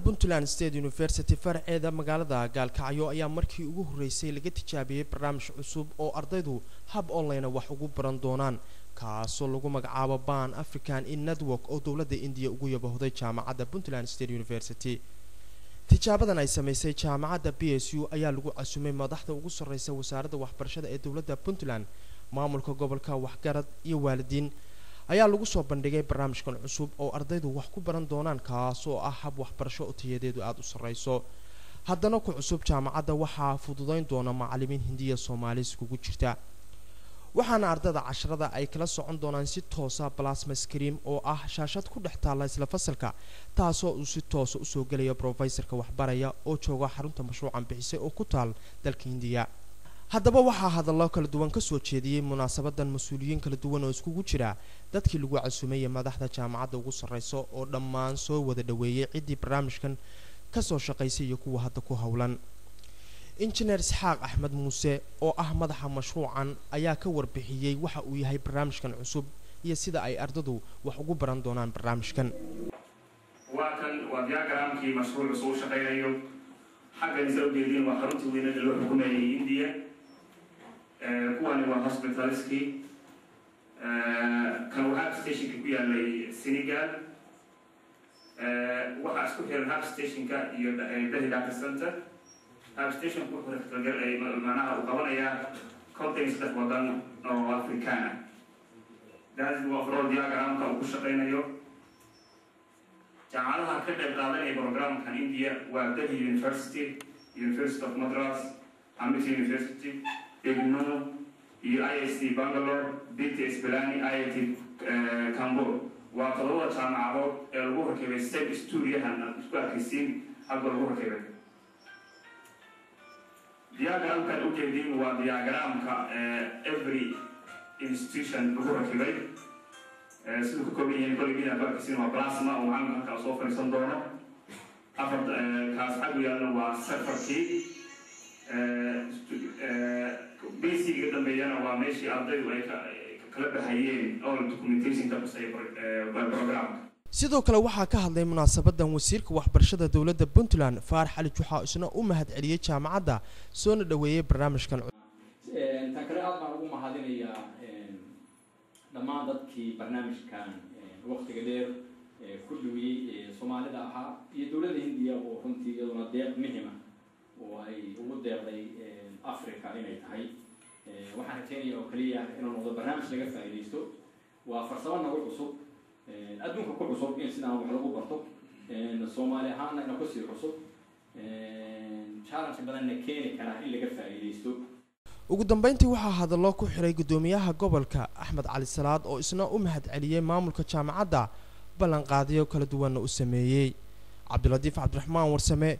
Puntland State University farceeda magaalada Gaalkacyo ayaa markii ugu horeysay laga tijaabiyay barnaamij cusub oo ardaydu hab online wax ugu baran doonaan kaasoo lagu magacaabo Pan African Network oo dawladda India ugu yabahday jaamacadda Puntland State University. Tijaabadan ay sameysay jaamacadda PSU ayaa lagu casumay madaxda ugu sareysa wasaaradda waxbarashada ee dawladda Puntland, maamulka gobolka waxgarad iyo waalidiin ayaa lagu soo bandhigay barnaamijkan cusub oo ardaydu wax ku baran doonaan kaasoo ah hab waxbarasho oo tayadeedu aad u sareyso. haddana ku cusub jaamacadda waxaa fududeyn doona macallimiin Hindiya Soomaali iskugu jirta, waxaana ardayda casharada ay kala socon doonaan si toos ah plasma screen oo ah shaashad ku dhex taala isla fasalka, taasoo uu si toos u soo galaya professorka waxbaraya oo jooga xarunta mashruucan bixisay oo ku taal dalka Hindiya. haddaba waxaa hadallo kala duwan ka soo jeediyay munaasabadan mas'uuliyiin kala duwan oo iskugu jira dadkii lagu casumay madaxda jaamacadda ugu sareyso oo dhammaan soo wada dhaweeyay cidii barnaamijkan ka soo shaqeysay iyo kuwa hadda ku hawlan. Engineer Isxaaq Axmed Muuse oo ah madaxa mashruucan ayaa ka warbixiyay waxa uu yahay barnaamijkan cusub iyo sida ay ardaydu wax ugu baran doonaan barnaamijkan. waa diagramkii mashruuca soo shaqeynayo xaggan soo jeedin waa xaruntii weynada loo xukumayay India, kuwani waa hospitalski, kan waa hub stationka ku yaalay Senegal, waxaa isku xiran hub stationka iyo Delhi Data Center. hub station ku xirtay macnaha uu qabanaya contains dad wadan oo Afrikaan ah. daas waa overall diagramka uu ku shaqeynayo. jaamacadaha ka qayb qaadanaya programkan India waa Delhi University, University of Madras, Amity University, IGNOU, IIT Bangalore, BTS Pilani, IIT Kanpur. waa toddoba jaamacadood ee lagu rakibay STEM studiyahan isku arkaysiin hadda lagu rakibay. diagramkan u jeedin waa diagramka every institution lagu rakibay sidoo kale in kollegiina barkiisina waa plasma oo aan ka soo fariisan doono. afar kaas xag yaalna waa serverkii basic dambeeyana waa meeshii ardaydu ay kala baxayeen all documentation ka qosay program. sidoo kale waxaa ka hadlay munaasabadan wasiirka waxbarashada dawladda Puntland Faarax Ali Juxa isna u mahad celiyay jaamacadda soo dhaweeyay barnaamijkan. tan kale aad baan ugu mahadinayaa dhammaan dadkii barnaamijkan waqtiga dheer ku dhawiyay Soomaalida ahaa iyo dawladda Hindiya oo runtii iyaduna deeq muhiim ah oo ay ugu deeqday Afrika inay tahay. waxaan rajaynayaa oo kaliya inuu noqdo barnaamij laga faa'iideysto, waa farsamo nagu cusub adduunka ku cusub in sidaan wax lagu barto Soomaali ahaana inuu ku sii cusub challenge badanna keeni kara in laga faa'iideysto. ugu dambeyntii waxaa hadallo ku xiray gudoomiyaha gobolka Axmed Cali Salaad oo isna u mahad celiyay maamulka jaamacadda ballan qaadiyo kala duwan oo sameeyay. Cabdiladiif Cabdiraxmaan Warsame,